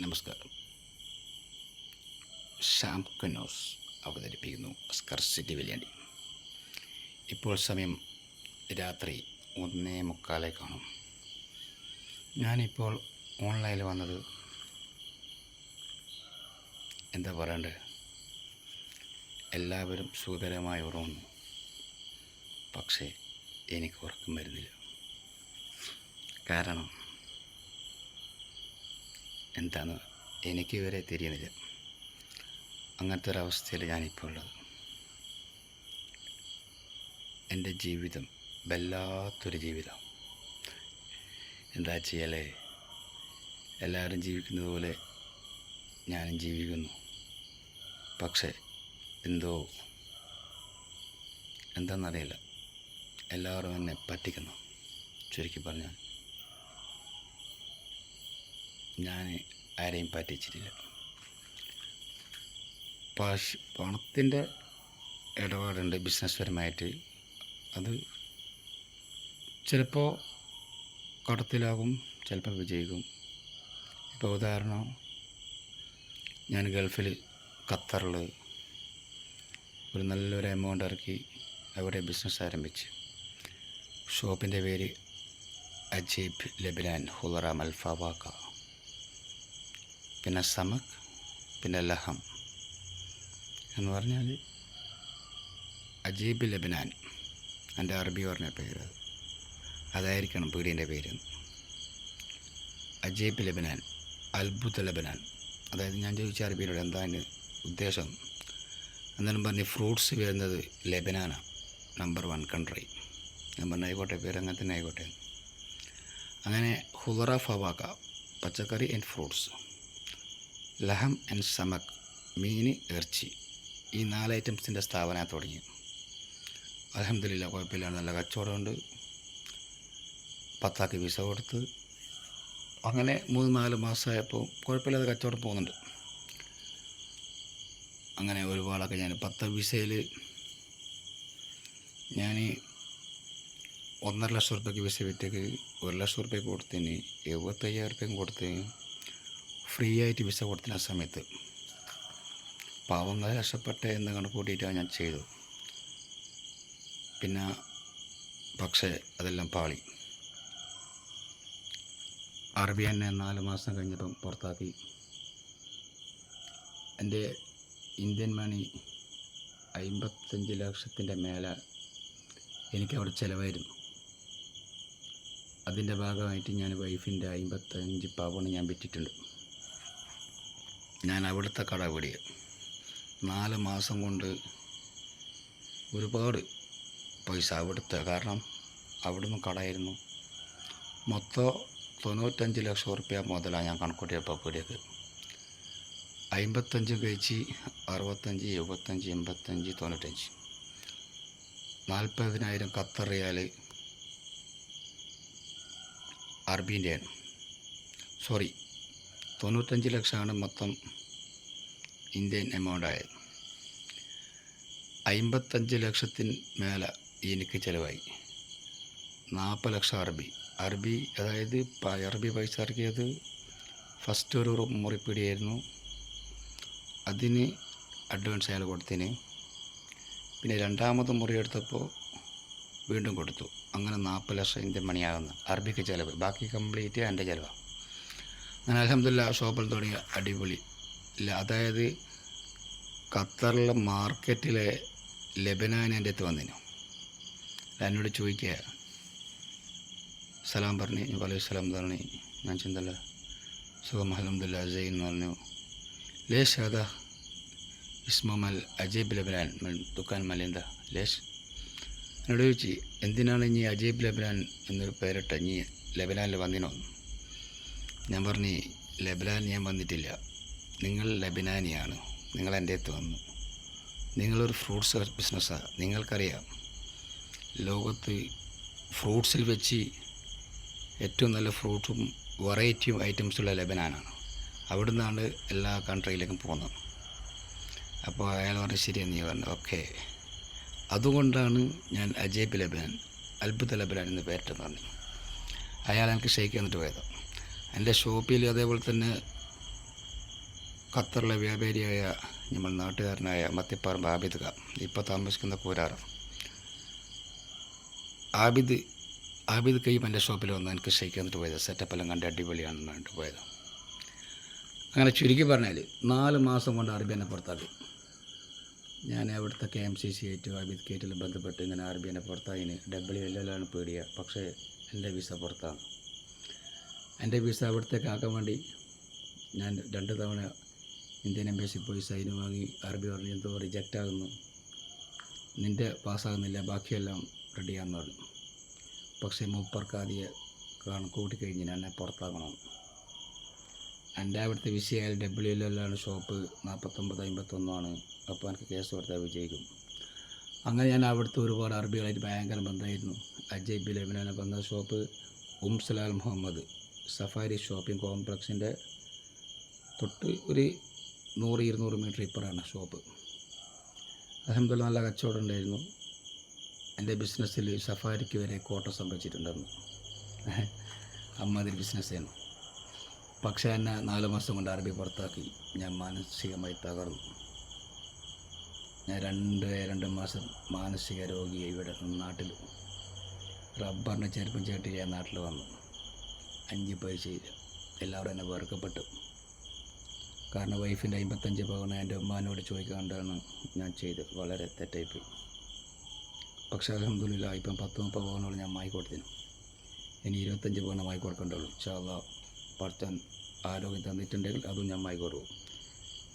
നമസ്കാരം. Sham Knauss അവതരിപ്പിക്കുന്നു സ്കർസിറ്റി വില്യാണ്ടി. ഇപ്പോൾ സമയം രാത്രി 1:45 കാണും. ഞാനിപ്പോൾ ഓൺലൈനിൽ വന്നത് എന്താ പറയണ്ടേ, എല്ലാവരും സുഖകരമായി ഉറങ്ങുന്നു. പക്ഷേ എനിക്ക് ഉറക്കം വരുന്നില്ല. കാരണം എന്താണെന്ന് എനിക്ക് ഇവരെ തിരിയുന്നില്ല. അങ്ങനത്തെ ഒരവസ്ഥയിൽ ഞാനിപ്പോൾ ഉള്ളത്. എൻ്റെ ജീവിതം വല്ലാത്തൊരു ജീവിതം. എന്താ ചെയ്യലേ, എല്ലാവരും ജീവിക്കുന്നത് പോലെ ഞാനും ജീവിക്കുന്നു. പക്ഷേ എന്താണെന്നറിയില്ല, എല്ലാവരും എന്നെ പറ്റിക്കുന്നു. ചുരുക്കി പറഞ്ഞാൽ ഞാൻ ആരെയും പറ്റിച്ചിട്ടില്ല. പണത്തിൻ്റെ ഇടപാടുണ്ട് ബിസിനസ് പരമായിട്ട്. അത് ചിലപ്പോൾ കടത്തിലാകും, ചിലപ്പോൾ വിജയിക്കും. ഇപ്പോൾ ഉദാഹരണം, ഞാൻ ഗൾഫിൽ ഖത്തറിൽ ഒരു നല്ലൊരു എമൗണ്ട് ഇറക്കി അവിടെ ബിസിനസ് ആരംഭിച്ചു. ഷോപ്പിൻ്റെ പേര് അജീബ് ലെബനാൻ ഹുളറ മൽഫവാക്ക, പിന്നെ സമക്, പിന്നെ ലഹം എന്ന് പറഞ്ഞാൽ അജീബ് ലെബനാൻ. എൻ്റെ അറബി പറഞ്ഞ പേര് അതായിരിക്കണം പീടിയൻ്റെ പേര്. അജീബ് ലെബനാൻ, അത്ഭുത ലെബനാൻ. അതായത് ഞാൻ ചോദിച്ച അറബിയിലൂടെ എന്താ അതിന് ഉദ്ദേശം എന്നാലും പറഞ്ഞ് ഫ്രൂട്ട്സ് വരുന്നത് ലെബനാനാണ്, നമ്പർ 1 കൺട്രി. ഞാൻ പറഞ്ഞ ആയിക്കോട്ടെ, പേര് അങ്ങനെ തന്നെ ആയിക്കോട്ടെ. അങ്ങനെ ഹുളറ ഫവാക്ക പച്ചക്കറി ആൻഡ് ഫ്രൂട്ട്സ്, ലഹം ആൻഡ് സമക് മീൻ ഇറച്ചി, ഈ 4 ഐറ്റംസിൻ്റെ സ്ഥാപനം തുടങ്ങി. അൽഹംദുലില്ലാ കുഴപ്പമില്ല, നല്ല കച്ചവടമുണ്ട്. 10 വിസ കൊടുത്ത് അങ്ങനെ 3-4 മാസമായപ്പോൾ കുഴപ്പമില്ലാതെ കച്ചവടം പോകുന്നുണ്ട്. അങ്ങനെ ഒരുപാടൊക്കെ ഞാൻ 10 വിസയിൽ ഞാൻ 1.5 ലക്ഷം റുപ്യക്ക് വിസ വിറ്റേക്ക് 1 ലക്ഷം റുപ്യക്ക് കൊടുത്തതിന് 75,000 റുപ്യക്കും കൊടുത്ത് ഫ്രീ ആയിട്ട് വിസ കൊടുത്തിന്. ആ സമയത്ത് പാവങ്ങൾ രക്ഷപ്പെട്ടെ എന്ന് കണക്ക് കൂട്ടിയിട്ടാണ് ഞാൻ ചെയ്തത്. പിന്നെ പക്ഷേ അതെല്ലാം പാളി. അറബി തന്നെ 4 മാസം കഴിഞ്ഞപ്പം പുറത്താക്കി. എൻ്റെ ഇന്ത്യൻ മണി 55 ലക്ഷത്തിൻ്റെ മേലെ എനിക്കവിടെ ചിലവായിരുന്നു. അതിൻ്റെ ഭാഗമായിട്ട് ഞാൻ വൈഫിൻ്റെ 55 പവന് ഞാൻ വിറ്റിട്ടുണ്ട്. ഞാൻ അവിടുത്തെ കട പിടിയ 4 മാസം കൊണ്ട് ഒരുപാട് പൈസ അവിടുത്തെ, കാരണം അവിടുന്ന് കടയായിരുന്നു. മൊത്തം 95 ലക്ഷം റുപ്യ മുതലാണ് ഞാൻ കണക്കൂട്ടിയപ്പോൾ പീടിയക്ക്. 55 കഴിച്ച് 65, 75, 85, 95, 40,000 ഖത്തർ റിയാൽ അറബീൻ്റെയാണ്. 95 ലക്ഷമാണ് മൊത്തം ഇന്ത്യൻ എമൗണ്ട് ആയത്. 55 ലക്ഷത്തിന് മേലെ എനിക്ക് ചിലവായി. 40 ലക്ഷം അറബി അതായത് അറബി പൈസ ഇറക്കിയത് ഫസ്റ്റ് ഒരു മുറിപ്പിടിയായിരുന്നു. അതിന് അഡ്വാൻസ് അയാൾ കൊടുത്തതിന്. പിന്നെ 2ാമത് മുറി എടുത്തപ്പോൾ വീണ്ടും കൊടുത്തു. അങ്ങനെ 40 ലക്ഷം ഇന്ത്യൻ മണിയാകുന്ന അറബിക്ക് ചിലവ്. ബാക്കി കംപ്ലീറ്റ് എൻ്റെ ചിലവാണ്. അങ്ങനെ അൽഹംദുലില്ലാ ഷോപ്പിൽ തുടങ്ങിയ അടിപൊളി. അതായത് ഖത്തറിലെ മാർക്കറ്റിലെ ലെബനാൻ എൻ്റെ അടുത്ത് വന്നിനു. എന്നോട് ചോദിക്കുക, സലാം പറഞ്ഞു, വലൈക്കും സലാം പറഞ്ഞു. ഞാൻ ചിന്തല്ല സുഖം അൽഹംദുലില്ലാ ജയ് എന്ന് പറഞ്ഞു. ലേശ് അതാ ഇസ്മൽ അജീബ് ലെബനാൻ ദുക്കാൻ മലിന്ത ലേശ്. എന്നോട് ചോദിച്ചു, എന്തിനാണ് ഇനി അജീബ് ലെബനാൻ എന്നൊരു പേരിട്ട, ഇനി ലെബനാനിൽ വന്നിനോ? ഞാൻ പറഞ്ഞു, ലെബനാൻ ഞാൻ വന്നിട്ടില്ല, നിങ്ങൾ ലെബനാനിയാണ്. നിങ്ങൾ എൻ്റെ അടുത്ത് വന്നു. നിങ്ങളൊരു ഫ്രൂട്ട്സ് ബിസിനസ്സാണ്. നിങ്ങൾക്കറിയാം ലോകത്ത് ഫ്രൂട്ട്സിൽ വെച്ച് ഏറ്റവും നല്ല ഫ്രൂട്ട്സും വെറൈറ്റിയും ഐറ്റംസുള്ള ലെബനാനാണ്. അവിടെ നിന്നാണ് എല്ലാ കൺട്രിയിലേക്കും പോകുന്നത്. അപ്പോൾ അയാൾ പറഞ്ഞു, ശരി നീ പറഞ്ഞു, ഓക്കെ. അതുകൊണ്ടാണ് ഞാൻ അജീബ് ലെബനാൻ, അത്ഭുത ലെബനാൻ എന്ന് പേരിട്ടെന്ന് പറഞ്ഞു. അയാൾ എനിക്ക് ഷെയ്ക്ക് തന്നിട്ട് പോയത്. എൻ്റെ ഷോപ്പിൽ അതേപോലെ തന്നെ ഖത്തറിലെ വ്യാപാരിയായ നമ്മൾ നാട്ടുകാരനായ മത്തിപ്പറമ്പ് ആബിദ് ഖാൻ ഇപ്പോൾ താമസിക്കുന്ന കൂരാറ് ആബിദ് കയ്യും എൻ്റെ ഷോപ്പിൽ വന്ന് എനിക്ക് ഷെയ്ക്ക് വന്നിട്ട് പോയത്. സെറ്റപ്പെല്ലാം കണ്ട് അടിപൊളിയാണെന്ന് പറഞ്ഞിട്ട് പോയത്. അങ്ങനെ ചുരുക്കി പറഞ്ഞാൽ 4 മാസം കൊണ്ട് അറബി എന്നെ പുറത്താക്കി. ഞാൻ അവിടുത്തെ KMCC ആയിട്ട് ആബിദ് കേറ്റിൽ ബന്ധപ്പെട്ട് ഇങ്ങനെ അറബി എന്നെ പുറത്താക്കിന് WLL പേടിയ. പക്ഷേ എൻ്റെ വിസ പുറത്താണ്. എൻ്റെ വിസ അവിടത്തേക്ക് ആക്കാൻ വേണ്ടി ഞാൻ 2 തവണ ഇന്ത്യൻ എംബസി പോയി സൈൻ വാങ്ങി. അറബി പറഞ്ഞു എന്തോ റിജക്റ്റ് ആകുന്നു, നിൻ്റെ പാസ്സാകുന്നില്ല, ബാക്കിയെല്ലാം റെഡിയാണെന്ന് പറഞ്ഞു. പക്ഷേ മൂപ്പർക്ക് ആദ്യം കൂട്ടിക്കഴിഞ്ഞ് എന്നെ പുറത്താക്കണം. എൻ്റെ അവിടുത്തെ വിസയായാലും WLL ഷോപ്പ് 49-51 അപ്പോൾ എനിക്ക് കേസ് കൊടുത്താൽ വിജയിക്കും. അങ്ങനെ ഞാൻ അവിടുത്തെ ഒരുപാട് അറബികളായിട്ട് ഭയങ്കര ബന്ധമായിരുന്നു. അജയ് ബിലബിനെ വന്ന ഷോപ്പ് സലാൽ മുഹമ്മദ് സഫാരി ഷോപ്പിംഗ് കോംപ്ലക്സിൻ്റെ തൊട്ട് ഒരു 100-200 മീറ്റർ ഇപ്പുറമാണ് ഷോപ്പ്. അൽഹംദുലില്ലാഹ് നല്ല കച്ചവടം ഉണ്ടായിരുന്നു. എൻ്റെ ബിസിനസ്സിൽ സഫാരിക്ക് വരെ കോട്ട സംഭവിച്ചിട്ടുണ്ടെന്ന് അമ്മാതിരി ബിസിനസ്സായിരുന്നു. പക്ഷേ എന്നെ 4 മാസം കൊണ്ട് അറബി പുറത്താക്കി. ഞാൻ മാനസികമായി തകർന്നു. ഞാൻ 2 മാസം മാനസിക രോഗിയെ ഇവിടെ നാട്ടിൽ റബ്ബറിൻ്റെ ചെരുപ്പും ചേട്ടി ഞാൻ നാട്ടിൽ വന്നു. 5 പൈസ എല്ലാവരും എന്നെ വെറുക്കപ്പെട്ടു. കാരണം വൈഫിൻ്റെ 55 പവൻ എൻ്റെ ഉമ്മാനോട് ചോദിക്കാണ്ടാണ് ഞാൻ ചെയ്തത്. വളരെ തെറ്റായിപ്പോയി. പക്ഷേ അൽഹംദുലില്ലാഹ് ഇപ്പം 10-30 പവനോട് ഞാൻ വാങ്ങിക്കൊടുത്തിനു. ഇനി 25 പവൻ വാങ്ങിക്കൊടുക്കേണ്ടുള്ളൂ. ഇൻഷാ അല്ലാഹ് പഠിച്ചാൻ ആരോഗ്യം തന്നിട്ടുണ്ടെങ്കിൽ അതും ഞാൻ വാങ്ങിക്കൊടുക്കും.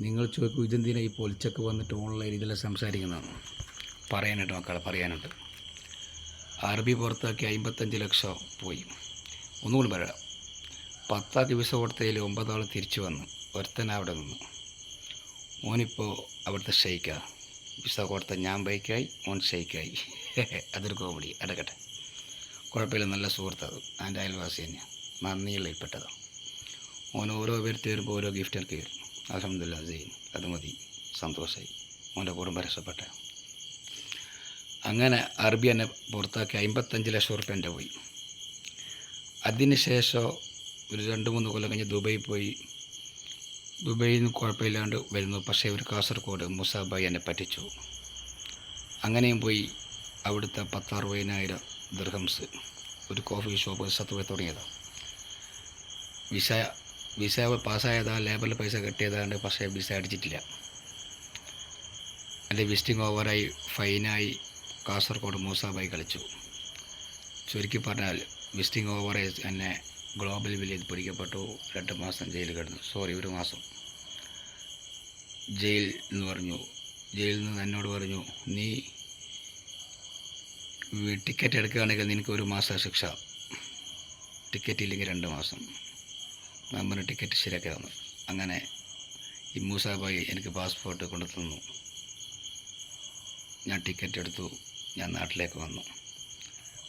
നിങ്ങൾ ചോദിക്കും ഇതെന്തിനാ ഈ പൊളിച്ചൊക്കെ വന്നിട്ട് ഓൺലൈൻ ഇതെല്ലാം സംസാരിക്കുന്നതാണ്. പറയാനുണ്ട് മക്കളെ, പറയാനുണ്ട്. അറബി പുറത്താക്കി 55 ലക്ഷം പോയി. ഒന്നുകൂടി പറയാം. 10 വിസ കൊടുത്തതിൽ 9 ആൾ തിരിച്ചു വന്നു. ഒരുത്തൻ അവിടെ നിന്നു. ഓനിപ്പോൾ അവിടുത്തെ ഷെയ്ക്കാണ്. വിസ കൊടുത്ത ഞാൻ ബൈക്കായി, ഓൻ ഷെയ്ക്കായി. അതൊരു കോമഡി. അടക്കട്ടെ, കുഴപ്പമില്ല. നല്ല സുഹൃത്തത്. എൻ്റെ അയൽവാസി തന്നെയാണ്. നന്ദിയുള്ള ഇൽപ്പെട്ടതാണ്. ഓൻ ഓരോ പേർക്ക് വരുമ്പോൾ ഓരോ ഗിഫ്റ്റ് എനിക്ക് വരും. അൽഹംദുലില്ലാഹ് സെയിൻ, അത് മതി, സന്തോഷമായി. ഓൻ്റെ കുടുംബം രക്ഷപ്പെട്ട. അങ്ങനെ അറബി എന്നെ പുറത്താക്കി 55 ലക്ഷം ഉറുപ്പ്യ എൻ്റെ പോയി. അതിന് ശേഷം ഒരു 2-3 കൊല്ലം കഴിഞ്ഞ് ദുബായി പോയി. ദുബൈയിൽ നിന്ന് കുഴപ്പമില്ലാണ്ട് വരുന്നു. പക്ഷേ ഒരു കാസർഗോഡ് മുസാബായി എന്നെ പറ്റിച്ചു. അങ്ങനെയും പോയി അവിടുത്തെ 10-60,000 ദിർഹംസ് ഒരു കോഫി ഷോപ്പ് സത്തുവ തുടങ്ങിയതാണ്. വിസ പാസ്സായതാ, ലേബറിൽ പൈസ കെട്ടിയതാണ്ട്. പക്ഷേ വിസ അടിച്ചിട്ടില്ല. എൻ്റെ വിസിറ്റിംഗ് ഓവറായി, ഫൈനായി. കാസർഗോഡ് മൂസാബായി കളിച്ചു. ചുരുക്കി പറഞ്ഞാൽ വിസിറ്റിംഗ് ഓവറായി എന്നെ ഗ്ലോബൽ വില്ലേജ് പിടിക്കപ്പെട്ടു. 2 മാസം ജയിലിൽ കിടന്നു. 1 മാസം ജയിൽ എന്ന് പറഞ്ഞു. ജയിലിൽ നിന്ന് എന്നോട് പറഞ്ഞു, നീ ടിക്കറ്റ് എടുക്കുകയാണെങ്കിൽ നിനക്ക് 1 മാസം ശിക്ഷ, ടിക്കറ്റ് ഇല്ലെങ്കിൽ 2 മാസം. നമ്മൾ ടിക്കറ്റ് ശരിയാക്കി തന്നു. അങ്ങനെ ഈ മൂസാബായി എനിക്ക് പാസ്പോർട്ട് കൊണ്ടു തന്നു. ഞാൻ ടിക്കറ്റ് എടുത്തു. ഞാൻ നാട്ടിലേക്ക് വന്നു.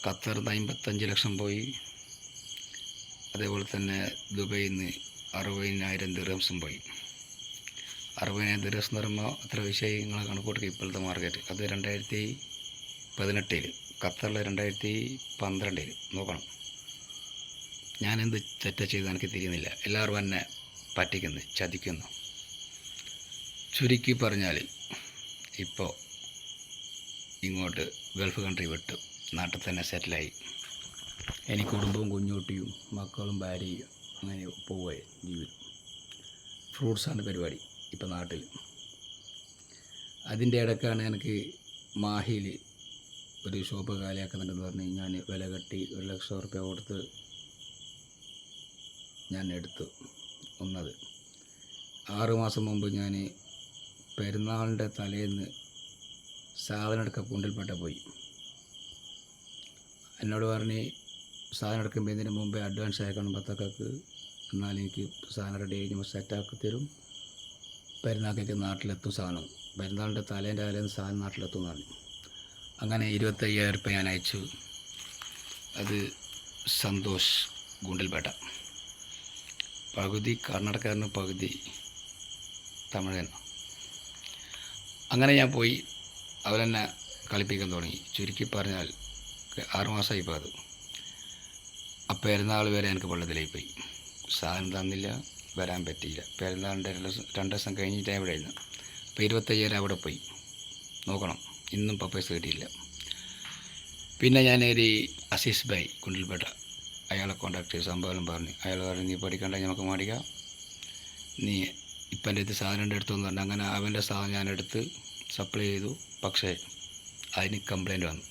ഖത്തറിൽ നിന്ന് 55 ലക്ഷം പോയി. അതേപോലെ തന്നെ ദുബൈയിൽ നിന്ന് 60,000 ദിർഹംസും പോയി. 60,000 ദിർഹംസ് എന്ന് പറയുമ്പോൾ അത്ര വിഷയങ്ങൾ കണക്കൂട്ടുക. ഇപ്പോഴത്തെ മാർക്കറ്റ് അത് 2018 ഖത്തറിൽ 2012 നോക്കണം. ഞാനെന്ത് തെറ്റ ചെയ്ത് എനിക്ക് തിരിയുന്നില്ല. എല്ലാവരും എന്നെ പറ്റിക്കുന്നു, ചതിക്കുന്നു. ചുരുക്കി പറഞ്ഞാൽ ഇപ്പോൾ ഇങ്ങോട്ട് ഗൾഫ് കൺട്രി വിട്ടു നാട്ടിൽ തന്നെ സെറ്റിലായി. എനിക്ക് കുടുംബവും കുഞ്ഞുകുട്ടിയും മക്കളും ഭാര്യയും അങ്ങനെ പോവുകയായി ജീവിതം. ഫ്രൂട്ട്സാണ് പരിപാടി ഇപ്പോൾ നാട്ടിൽ. അതിൻ്റെ ഇടയ്ക്കാണ് എനിക്ക് മാഹിയിൽ ഒരു ഷോപ്പ് കാലിയാക്കുന്നുണ്ടെന്ന് പറഞ്ഞ് ഞാൻ വില കെട്ടി 1 ലക്ഷം ഉറുപ്പ്യ കൊടുത്ത് ഞാൻ എടുത്തു. 6 മാസം മുമ്പ് ഞാൻ പെരുന്നാളിൻ്റെ തലേന്ന് സാധനം എടുക്കാൻ കുണ്ടിൽപ്പെട്ട പോയി. എന്നോട് പറഞ്ഞ് സാധനം എടുക്കുമ്പോൾ ഇതിന് മുമ്പേ അഡ്വാൻസ് അയക്കണം 10 എന്നാൽ എനിക്ക് സാധനം റെഡി കഴിഞ്ഞ് സെറ്റാക്കി തരും. പെരുന്നാൾക്ക് നാട്ടിലെത്തും സാധനം. പെരുന്നാളിൻ്റെ തലേന്ന് സാധനം നാട്ടിലെത്തും എന്ന് പറഞ്ഞു. അങ്ങനെ 25,000 ഉറുപ്പ്യ ഞാൻ അയച്ചു. അത് സന്തോഷ് ഗുണ്ടിൽപേട്ട. പകുതി കർണാടകക്കാരന് പകുതി തമിഴൻ. അങ്ങനെ ഞാൻ പോയി. അവരെന്നെ കളിപ്പിക്കാൻ തുടങ്ങി. ചുരുക്കി പറഞ്ഞാൽ 6 മാസമായി ഇപ്പോൾ അത്. ആ പെരുന്നാൾ വരെ എനിക്ക് വെള്ളത്തിലായി പോയി. സാധനം തന്നില്ല, വരാൻ പറ്റിയില്ല. പെരുന്നാളിൻ്റെ 2 ദിവസം കഴിഞ്ഞിട്ടാണ് ഇവിടെ ആയിരുന്നു. അപ്പോൾ 25,000 അവിടെ പോയി. നോക്കണം, ഇന്നും ഇപ്പോൾ പൈസ കിട്ടിയില്ല. പിന്നെ ഞാനൊരു അസീസ് ഭായ് കുണ്ടിൽപേട്ട, അയാളെ കോൺടാക്ട് ചെയ്ത് സംഭവം പറഞ്ഞു. അയാൾ പറഞ്ഞു, നീ പഠിക്കണ്ട, നമുക്ക് മേടിക്കാം, നീ ഇപ്പം എൻ്റെ അടുത്ത് സാധനം എടുത്തെന്ന് പറഞ്ഞു. അങ്ങനെ അവൻ്റെ സാധനം ഞാനെടുത്ത് സപ്ലൈ ചെയ്തു. പക്ഷേ അതിന് കംപ്ലൈൻറ്റ് വന്നു.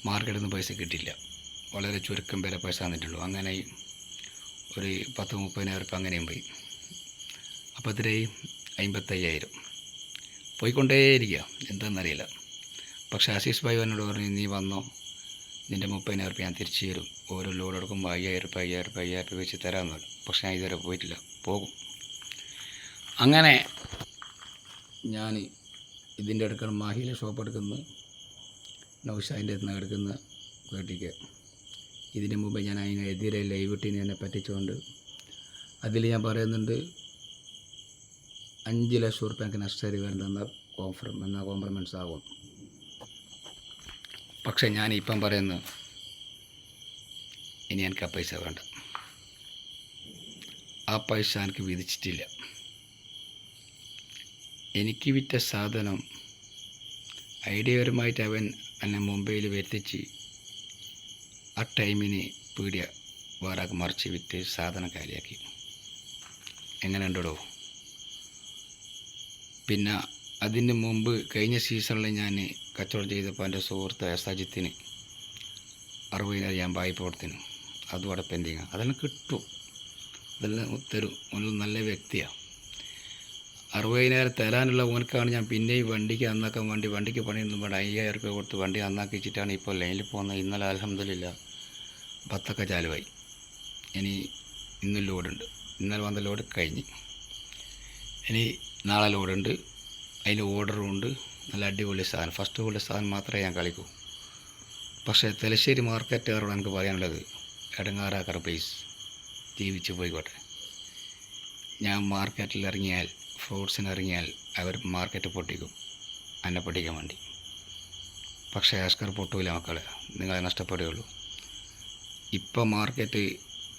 മാർക്കറ്റിൽ നിന്ന് പൈസ കിട്ടിയില്ല. വളരെ ചുരുക്കം പേരെ പൈസ തന്നിട്ടുള്ളൂ. അങ്ങനെ ഒരു 10-30,000 ഉറുപ്പിക അങ്ങനെയും പോയി. അപ്പോൾ ഇത്രയും 55,000 പോയിക്കൊണ്ടേയിരിക്കുക, എന്താണെന്നറിയില്ല. പക്ഷേ അസീസ് ഭായി എന്നോട് പറഞ്ഞു, നീ വന്നോ, നിൻ്റെ 30,000 ഉറുപ്പിക ഞാൻ തിരിച്ചു തരും, ഓരോ ലോഡ് എടുക്കുമ്പോൾ 5,000 ഉറുപ്പിക വെച്ച് തരാമെന്ന് പറഞ്ഞു. പക്ഷേ ഞാൻ ഇതുവരെ പോയിട്ടില്ല, പോകും. അങ്ങനെ ഞാൻ ഇതിൻ്റെ അടുക്കൽ മാഹിയിലെ ഷോപ്പ് എടുക്കുന്നത്, നൗഷാദിൻ്റെ അടുത്ത് നിന്ന് എടുക്കുന്ന കേട്ടിക്ക്. ഇതിന് മുമ്പ് ഞാൻ അതിനെതിരെ ലൈവ് ഇട്ടിന് എന്നെ പറ്റിച്ചുകൊണ്ട് അതിൽ ഞാൻ പറയുന്നുണ്ട് 5 ലക്ഷം ഉറുപ്പിക എനിക്ക് നഷ്ടമായി വരുന്ന കോംപ്രമൈസ് ആകും. പക്ഷേ ഞാൻ ഇപ്പം പറയുന്നു, ഇനി എനിക്ക് ആ പൈസ വേണ്ട. ആ പൈസ എനിക്ക് വിധിച്ചിട്ടില്ല. എനിക്ക് വിറ്റ സാധനം ഐഡിയപരമായിട്ട് അവൻ എന്നെ മുംബൈയിൽ വരുത്തിച്ച് ആ ടൈമിന് പീടിയ വേറെ മറിച്ച് വിറ്റ് സാധനം കാലിയാക്കി. എങ്ങനെ ഉണ്ടോ? പിന്നെ അതിന് മുമ്പ് കഴിഞ്ഞ സീസണിൽ ഞാൻ കച്ചവടം ചെയ്തപ്പോൾ എൻ്റെ സുഹൃത്ത് സജിത്തിന് 60,000 ഞാൻ വായ്പ കൊടുത്തിന്. അതും അവിടെ പെൻഡിങ്ങാണ്. അതെല്ലാം കിട്ടും, അതെല്ലാം തരും. ഒരു നല്ല വ്യക്തിയാണ്. 60,000 തരാനുള്ള ഓനക്കാണ് ഞാൻ പിന്നെയും വണ്ടിക്ക് നന്നാക്കാൻ വേണ്ടി, വണ്ടിക്ക് പണിയൊന്നും വേണ്ട, 5,000 ഉറുപ്പിക കൊടുത്ത് വണ്ടി നന്നാക്കി വെച്ചിട്ടാണ് ഇപ്പോൾ ലൈനിൽ പോകുന്നത്. ഇന്നലെ അൽഹംദുലില്ലാ ബത്തൊക്കെ ചാലുവായി. ഇനി ഇന്നും ലോഡുണ്ട്. ഇന്നലെ വന്ന ലോഡ് കഴിഞ്ഞ്, ഇനി നാളെ ലോഡുണ്ട്. അതിന് ഓർഡറും ഉണ്ട്. നല്ല അടിപൊളി സാധനം, ഫസ്റ്റ് ക്വാളിറ്റി സാധനം മാത്രമേ ഞാൻ കളിക്കൂ. പക്ഷേ തലശ്ശേരി മാർക്കറ്റുകാരോട് എനിക്ക് പറയാനുള്ളത്, ഇടങ്ങാറാക്കാറ് പ്ലീസ്, ജീവിച്ച് പോയിക്കോട്ടെ. ഞാൻ മാർക്കറ്റിൽ ഇറങ്ങിയാൽ, ഫ്രൂട്ട്സിന് ഇറങ്ങിയാൽ അവർ മാർക്കറ്റ് പൊട്ടിക്കും, എന്നെ പൊട്ടിക്കാൻ വേണ്ടി. പക്ഷേ ആസ്കർ പൊട്ടൂല മക്കളെ, നിങ്ങളെ നഷ്ടപ്പെടുകയുള്ളൂ. ഇപ്പം മാർക്കറ്റ്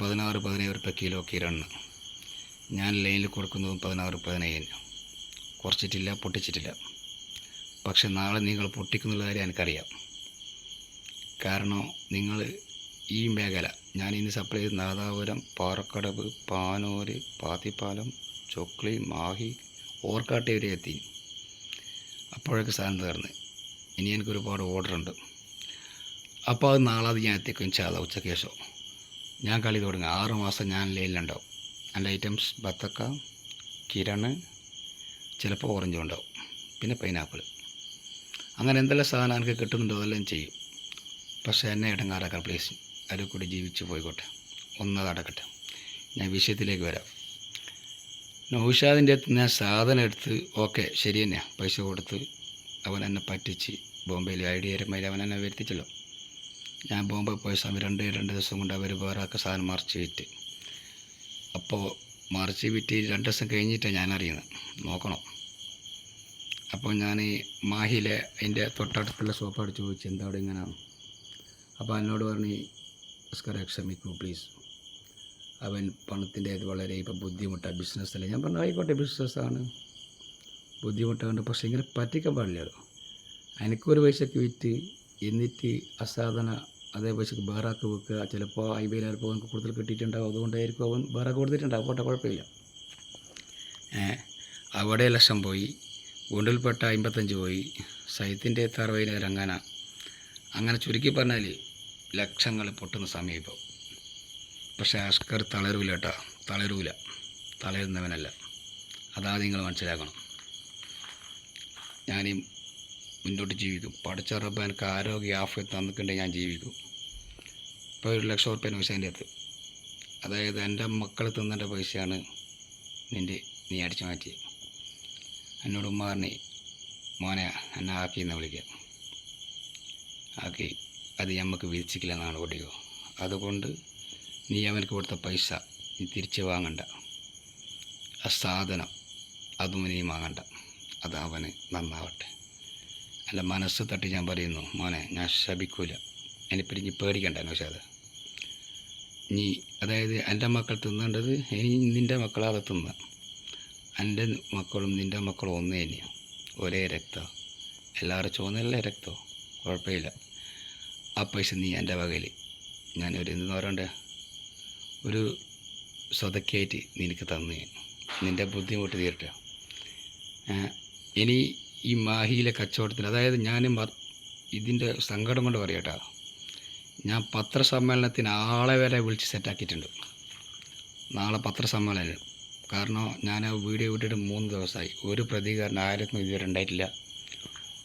16-17 ഉറുപ്പിക കിലോ കിരണ്. ഞാൻ ലൈനിൽ കൊടുക്കുന്നതും 16-17. കുറച്ചിട്ടില്ല, പൊട്ടിച്ചിട്ടില്ല. പക്ഷെ നാളെ നിങ്ങൾ പൊട്ടിക്കുന്നുള്ള കാര്യം എനിക്കറിയാം. കാരണം നിങ്ങൾ ഈ മേഖല, ഞാൻ ഇന്ന് സപ്ലൈ ചെയ്ത് നാദാപുരം, പാറക്കടവ്, പാനൂർ, പാത്തിപ്പാലം, ചൊക്ലി, മാഹി, ഓർക്കാട്ടി വരെ എത്തി. അപ്പോഴൊക്കെ സാധനം തീർന്ന്. ഇനി എനിക്കൊരുപാട് ഓർഡറുണ്ട്. അപ്പോൾ അത് നാളെ അത് ഞാൻ എത്തിക്കും ഇൻഷാല്ലാ. ഉച്ചയ്ക്ക് ശേഷം ഞാൻ കളി തുടങ്ങുക. 6 മാസം ഞാൻ ലൈനിലുണ്ടാവും. എൻ്റെ ഐറ്റംസ് ബത്തക്ക, കിരണ്, ചിലപ്പോൾ ഓറഞ്ചും ഉണ്ടാവും, പിന്നെ പൈനാപ്പിൾ. അങ്ങനെ എന്തെല്ലാം സാധനം എനിക്ക് കിട്ടുന്നുണ്ടോ അതെല്ലാം ചെയ്യും. പക്ഷേ എന്നെ ഇടങ്ങാറാക്കാൻ പ്ലീസ്, അതിൽ കൂടി ജീവിച്ച് പോയിക്കോട്ടെ, ഒന്നത് അടക്കട്ടെ. ഞാൻ വിഷയത്തിലേക്ക് വരാം. നൗഷാദിൻ്റെ അടുത്ത് ഞാൻ സാധനം എടുത്ത്, ഓക്കെ ശരി തന്നെയാണ്, പൈസ കൊടുത്ത് അവൻ എന്നെ പറ്റിച്ച് ബോംബെയിൽ ഐഡിയപരമായി അവൻ എന്നെ വരുത്തിച്ചല്ലോ. ഞാൻ ബോംബെ പോയ സമയം 2 ദിവസം കൊണ്ട് അവർ വേറെ ഒക്കെ സാധനം മറിച്ച് വിറ്റ്. അപ്പോൾ മറിച്ച് വിറ്റ് 2 ദിവസം കഴിഞ്ഞിട്ടാണ് ഞാൻ അറിയുന്നത്. നോക്കണം. അപ്പോൾ ഞാൻ മാഹിയിലെ അതിൻ്റെ തൊട്ടടുത്തുള്ള ഷോപ്പാട് ചോദിച്ചു, എന്താ അവിടെ ഇങ്ങനെയാണ്. അപ്പോൾ എന്നോട് പറഞ്ഞ്, അസ്കറെ ക്ഷമിക്കൂ പ്ലീസ്, അവൻ പണത്തിൻ്റെ ഇത് വളരെ ഇപ്പോൾ ബുദ്ധിമുട്ടാണ്, ബിസിനസ്സല്ലേ. ഞാൻ പറഞ്ഞു, ആയിക്കോട്ടെ ബിസിനസ്സാണ്, ബുദ്ധിമുട്ടുണ്ട്, പക്ഷേ ഇങ്ങനെ പറ്റിക്കാൻ പാടില്ലല്ലോ. എനിക്കൊരു പൈസക്ക് വിറ്റ് എന്നിട്ട് അസാധന അതേ പൈസക്ക് വേറാക്ക് വെക്കുക. ചിലപ്പോൾ 50,000 ഉറുപ്പിക അവർക്ക് കൂടുതൽ കിട്ടിയിട്ടുണ്ടാവും, അതുകൊണ്ടായിരിക്കും അവൻ വേറെ കൊടുത്തിട്ടുണ്ടാവും. പോട്ടെ, കുഴപ്പമില്ല. അവിടെ ലക്ഷം പോയി, ഗുണ്ടിൽപ്പെട്ട 55 പോയി, സൈത്തിൻ്റെ 60,000 അങ്ങനെ ചുരുക്കി പറഞ്ഞാൽ ലക്ഷങ്ങൾ പൊട്ടുന്ന സമയം ഇപ്പോൾ. പക്ഷേ അസ്കർ തളരൂല കേട്ടോ, തളരുന്നവനല്ല. അതാ നിങ്ങൾ മനസ്സിലാക്കണം. ഞാൻ മുന്നോട്ട് ജീവിക്കും. പഠിച്ച റബ്ബ് എനിക്ക് ആരോഗ്യ ആഫിയത്ത് തന്നിട്ടുണ്ടെങ്കിൽ ഞാൻ ജീവിക്കും. ഇപ്പോൾ 1 ലക്ഷം ഉറുപ്പിക നൗഷാദിൻ്റെ അടുത്ത്, അതായത് എൻ്റെ മക്കൾ തിന്നേണ്ട പൈസയാണ് നീ അടിച്ചു മാറ്റി. എന്നോട് ഉമ്മ പറഞ്ഞ്, മോനെ എന്നെ ആക്കിയെന്ന് വിളിക്കാം, ആക്കി അത് നമുക്ക് വിധിച്ചിട്ടില്ല എന്നാണ് ഓടിയോ. അതുകൊണ്ട് നീ അവനക്ക് കൊടുത്ത പൈസ നീ തിരിച്ച് വാങ്ങണ്ട, ആ സാധനം അതും നീ വാങ്ങണ്ട, അത് അവന് നന്നാവട്ടെ. അല്ല, മനസ്സ് തട്ടി ഞാൻ പറയുന്നു, മോനെ ഞാൻ ശപിക്കൂല, എന്നെ പിരിഞ്ഞ് പേടിക്കണ്ട നൗഷാദ്. നീ അതായത് എൻ്റെ മക്കൾ തിന്നേണ്ടത് ഇനി നിൻ്റെ മക്കളാതെ തിന്ന. എൻ്റെ മക്കളും നിൻ്റെ മക്കളും ഒന്ന് തന്നെയാണ്, ഒരേ രക്തം, എല്ലാവരും ചുവന്നല്ലേ രക്തം, കുഴപ്പമില്ല. ആ പൈസ നീ എൻ്റെ വകയിൽ ഞാനൊരു എന്ന് പറയണ്ടേ ഒരു സ്വതക്കായിട്ട് നിനക്ക് തന്നു. നിൻ്റെ ബുദ്ധിമുട്ട് തീരട്ടെ. ഇനി ഈ മാഹിയിലെ കച്ചവടത്തിന്, അതായത് ഞാൻ ഇതിൻ്റെ സങ്കടം കൊണ്ട് പറയട്ടാ, ഞാൻ പത്രസമ്മേളനത്തിന് ആളെ വരെ വിളിച്ച് സെറ്റാക്കിയിട്ടുണ്ട്. നാളെ പത്രസമ്മേളനം. കാരണം ഞാൻ ആ വീഡിയോ വിട്ടിട്ട് 3 ദിവസമായി. ഒരു പ്രതികരണം ആർക്കും ഇതുവരെ ഉണ്ടായിട്ടില്ല.